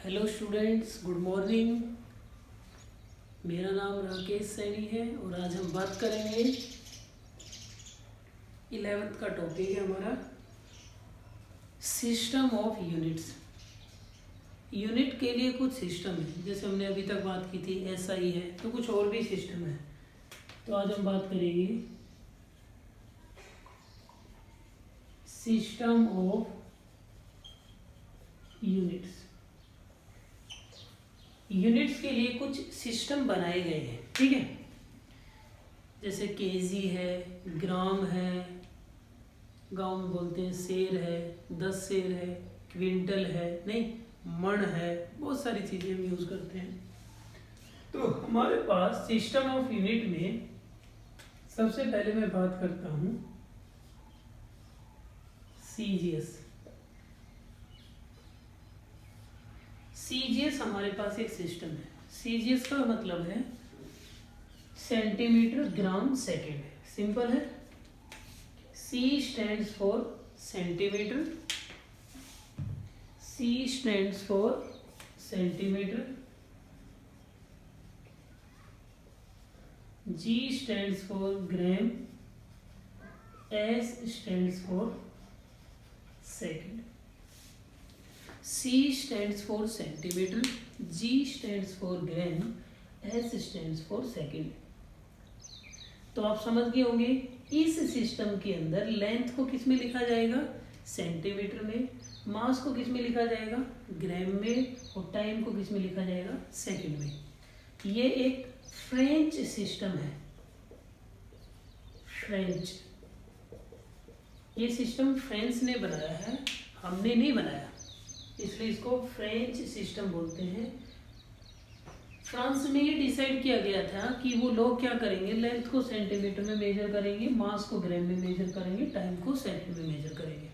Hello students, good morning. मेरा नाम राकेश सैनी है और आज हम बात करेंगे 11th का टॉपिक है हमारा सिस्टम ऑफ यूनिट्स। यूनिट के लिए कुछ सिस्टम है, जैसे हमने अभी तक बात की थी एसआई है, तो कुछ और भी सिस्टम है। तो आज हम बात करेंगे सिस्टम ऑफ यूनिट्स। यूनिट्स के लिए कुछ सिस्टम बनाए गए हैं, ठीक है। जैसे केजी है, ग्राम है, गांव में बोलते हैं सेर है, 10 सेर है, क्विंटल है, नहीं मण है, बहुत सारी चीज़ें हम यूज़ करते हैं। तो हमारे पास सिस्टम ऑफ यूनिट में सबसे पहले मैं बात करता हूँ सीजीएस। सीजीएस हमारे पास एक सिस्टम है। सीजीएस का मतलब है सेंटीमीटर ग्राम सेकेंड। सिंपल है। C stands for centimeter, C stands for centimeter, G stands for gram, S stands for second. C stands for centimeter, G stands for gram, S stands for second. तो आप समझ गए होंगे इस system के अंदर length को किस में लिखा जाएगा, सेंटीमीटर में, मास को किस में लिखा जाएगा, ग्राम में, और टाइम को किस में लिखा जाएगा, सेकंड में। ये एक फ्रेंच सिस्टम है। फ्रेंच, ये सिस्टम फ्रेंच ने बनाया है, हमने नहीं बनाया, इसलिए इसको फ्रेंच सिस्टम बोलते हैं। फ्रांस में ये डिसाइड किया गया था कि वो लोग क्या करेंगे, लेंथ को सेंटीमीटर में मेजर करेंगे, मास को ग्राम में मेजर करेंगे, टाइम को सेकंड में मेजर करेंगे।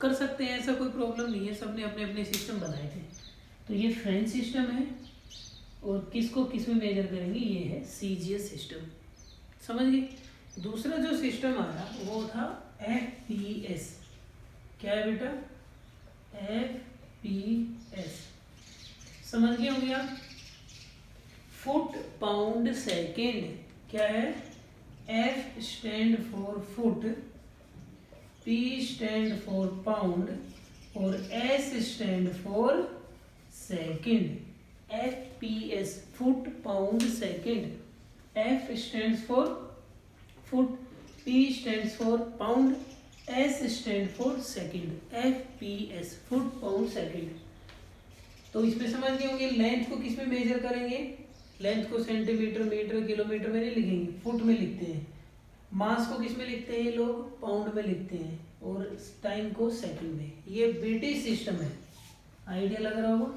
कर सकते हैं, ऐसा कोई प्रॉब्लम नहीं है, सबने अपने अपने सिस्टम बनाए थे। तो ये फ्रेंच सिस्टम है और किसको किस में मेजर करेंगे, ये है सीजीएस सिस्टम। समझ गए। दूसरा जो सिस्टम आया वो था एफपीएस। क्या है बेटा, एफपीएस। समझ गए होंगे आप। Foot pound second. क्या है, F stand for foot, P stand for pound और S stand for second. FPS, foot pound second. F stand for foot, P stand for pound, S stand for second. FPS, foot pound second. तो इसमें समझ गए होंगे length को किस में major करेंगे, लेंथ को सेंटीमीटर, मीटर, किलोमीटर में नहीं लिखेंगे, फुट में लिखते हैं। मास को किस में लिखते हैं, लोग पाउंड में लिखते हैं, और टाइम को सेकंड में। ये ब्रिटिश सिस्टम है। आइडिया लग रहा होगा,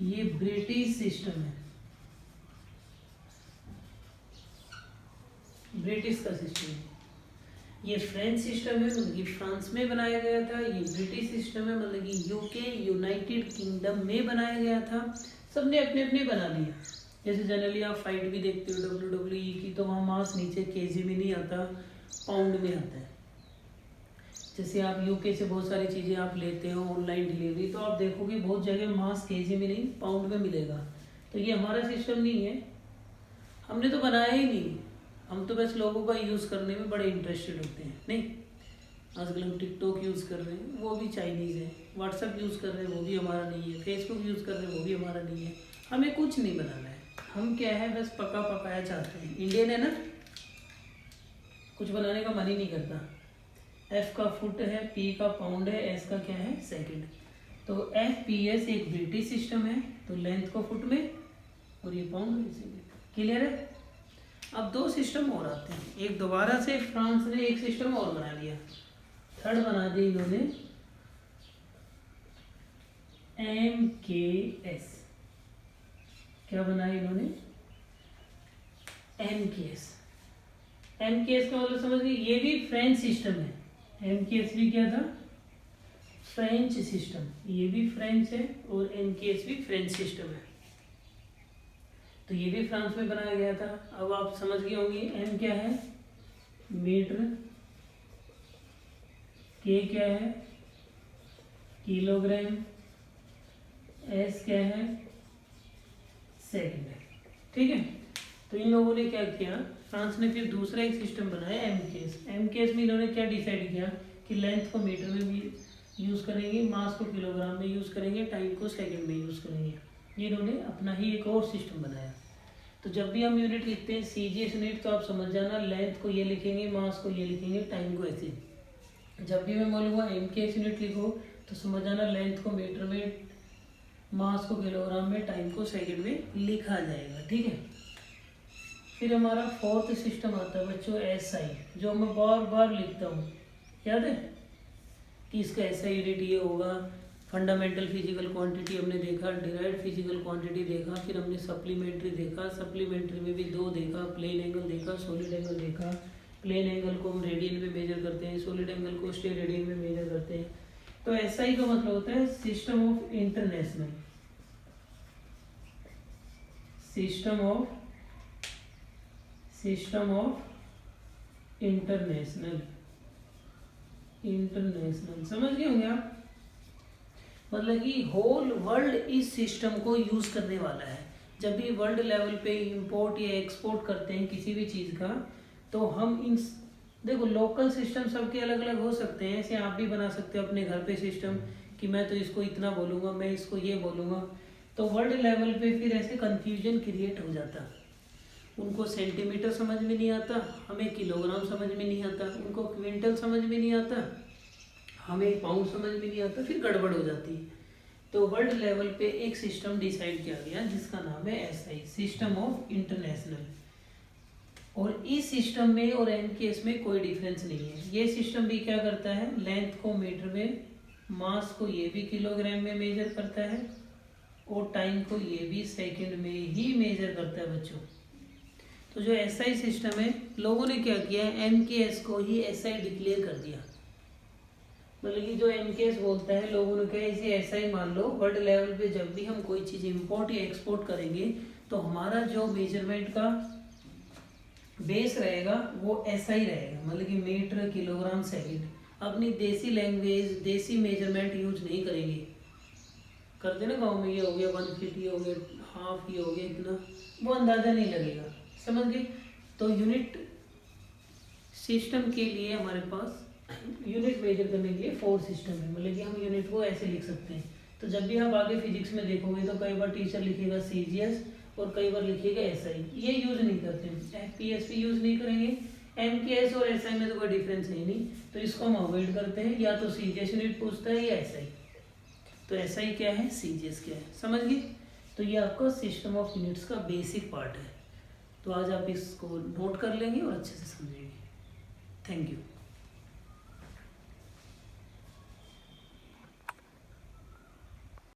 ये ब्रिटिश सिस्टम है, ब्रिटिश का सिस्टम है। ये फ्रेंच सिस्टम है, मतलब कि फ्रांस में बनाया गया था। ये ब्रिटिश सिस्टम है, मतलब कि यूके, यूनाइटेड किंगडम में बनाया गया था। सबने अपने अपने बना लिया। जैसे जनरली आप फाइट भी देखते हो WWE की, तो वहाँ मास नीचे केजी में नहीं आता, पाउंड में आता है। जैसे आप यूके से बहुत सारी चीज़ें आप लेते हो ऑनलाइन डिलीवरी, तो आप देखोगे बहुत जगह मास केजी में नहीं, पाउंड में मिलेगा। तो ये हमारा सिस्टम नहीं है, हमने तो बनाया ही नहीं। हम तो बस लोगों का यूज़ करने में बड़े इंटरेस्टेड होते हैं। नहीं, आजकल हम टिकटॉक यूज़ कर रहे हैं, वो भी चाइनीज़ है। व्हाट्सएप यूज़ कर रहे हैं, वो भी हमारा नहीं है। फेसबुक यूज़ कर रहे हैं, वो भी हमारा नहीं है। हमें कुछ नहीं बनाना है। हम क्या है, बस पका पकाया चाहते हैं। इंडियन है ना, कुछ बनाने का मन ही नहीं करता। एफ का फुट है, पी का पाउंड है, एस का क्या है, सेकंड। तो FPS एक ब्रिटिश सिस्टम है, तो लेंथ को फुट में और ये पाउंड में। क्लियर है। अब दो सिस्टम और आते हैं। एक दोबारा से फ्रांस ने एक सिस्टम और बना लिया, थर्ड बना दी इन्होंने MKS। क्या बनाया इन्होंने, MKS। MKS का मतलब समझ गए, ये भी फ्रेंच सिस्टम है। MKS भी क्या था, फ्रेंच सिस्टम। ये भी फ्रेंच है और MKS भी फ्रेंच सिस्टम है। तो ये भी फ्रांस में बनाया गया था। अब आप समझ गए होंगे M क्या है, मीटर, K क्या है, किलोग्राम, एस क्या है, सेकंड है, ठीक है। तो इन लोगों ने क्या किया, फ्रांस ने फिर दूसरा एक सिस्टम बनाया एमकेएस। एमकेएस में इन्होंने क्या डिसाइड किया कि लेंथ को मीटर में भी यूज़ करेंगे, मास को किलोग्राम में यूज़ करेंगे, टाइम को सेकंड में यूज़ करेंगे। ये इन्होंने अपना ही एक और सिस्टम बनाया। तो जब भी हम यूनिट लिखते हैं सीजीएस यूनिट, तो आप समझ जाना लेंथ को ये लिखेंगे, मास को ये लिखेंगे, टाइम को ऐसे। जब भी मैं बोलूँगा एमकेएस यूनिट लिखो तो समझ जाना लेंथ को मीटर में, मास को किलोग्राम में, टाइम को सेकंड में लिखा जाएगा, ठीक है। फिर हमारा फोर्थ सिस्टम आता है बच्चों एसआई, जो मैं बार बार लिखता हूँ, याद है कि इसका एसआई यूनिट ये होगा। फंडामेंटल फिजिकल क्वांटिटी हमने देखा, डिराइव्ड फिजिकल क्वांटिटी देखा, फिर हमने सप्लीमेंट्री देखा, सप्लीमेंट्री में भी दो देखा, प्लेन एंगल देखा, सॉलिड एंगल देखा। प्लेन एंगल को हम रेडियन में मेजर करते हैं, सॉलिड एंगल को स्टेरेडियन में मेजर करते हैं। तो एसआई का मतलब होता है system of international, system of international, समझ गए होंगे आप। मतलब कि होल वर्ल्ड इस सिस्टम को यूज करने वाला है। जब भी वर्ल्ड लेवल पे इंपोर्ट या एक्सपोर्ट करते हैं किसी भी चीज का, तो हम इन, देखो लोकल सिस्टम सबके अलग अलग हो सकते हैं। ऐसे आप भी बना सकते हो अपने घर पे सिस्टम कि मैं तो इसको इतना बोलूंगा, मैं इसको ये बोलूंगा। तो वर्ल्ड लेवल पे फिर ऐसे कंफ्यूजन क्रिएट हो जाता। उनको सेंटीमीटर समझ में नहीं आता, हमें किलोग्राम समझ में नहीं आता, उनको क्विंटल समझ में नहीं आता, हमें पाउंड समझ में नहीं आता, फिर गड़बड़ हो जाती है। तो वर्ल्ड लेवल पे एक सिस्टम डिसाइड किया गया जिसका नाम है एसआई, सिस्टम ऑफ इंटरनेशनल। और इस सिस्टम में और एमकेएस में कोई डिफरेंस नहीं है। ये सिस्टम भी क्या करता है, लेंथ को मीटर में, मास को ये भी किलोग्राम में मेजर करता है, और टाइम को ये भी सेकंड में ही मेजर करता है बच्चों। तो जो एसआई सिस्टम है, लोगों ने क्या किया, एमकेएस को ही एसआई डिक्लेयर कर दिया। मतलब कि जो एमकेएस बोलता है, लोगों ने कहा इसे एसआई मान लो। वर्ल्ड लेवल पे जब भी हम कोई चीज़ इंपोर्ट या एक्सपोर्ट करेंगे तो हमारा जो मेजरमेंट का बेस रहेगा वो एसआई रहेगा, मतलब कि मीटर, किलोग्राम, सेकंड। अपनी देसी लैंग्वेज, देसी मेजरमेंट यूज नहीं करेंगे। करते ना गाँव में, ये हो गया 1 फीट, ये हो गया हाफ, ये हो गया इतना, वो अंदाजा नहीं लगेगा, समझ गए। तो यूनिट सिस्टम के लिए हमारे पास यूनिट मेजर करने के लिए 4 सिस्टम है। मतलब कि हम यूनिट को ऐसे लिख सकते हैं। तो जब भी आप आगे फिजिक्स में देखोगे तो कई बार टीचर लिखेगा सीजीएस और कई बार लिखेगा एसआई, ये यूज नहीं करते हैं। एफपीएस भी यूज नहीं करेंगे। एमकेएस और एसआई में तो कोई डिफरेंस है ही नहीं, तो इसको हम अवॉइड करते हैं। या तो सीजीएस यूनिट पूछता है या एसआई। तो एसआई क्या है, सीजीएस क्या है, समझ गए। तो ये आपका सिस्टम ऑफ यूनिट्स का बेसिक पार्ट है। तो आज आप इसको नोट कर लेंगे और अच्छे से समझेंगे। Thank you.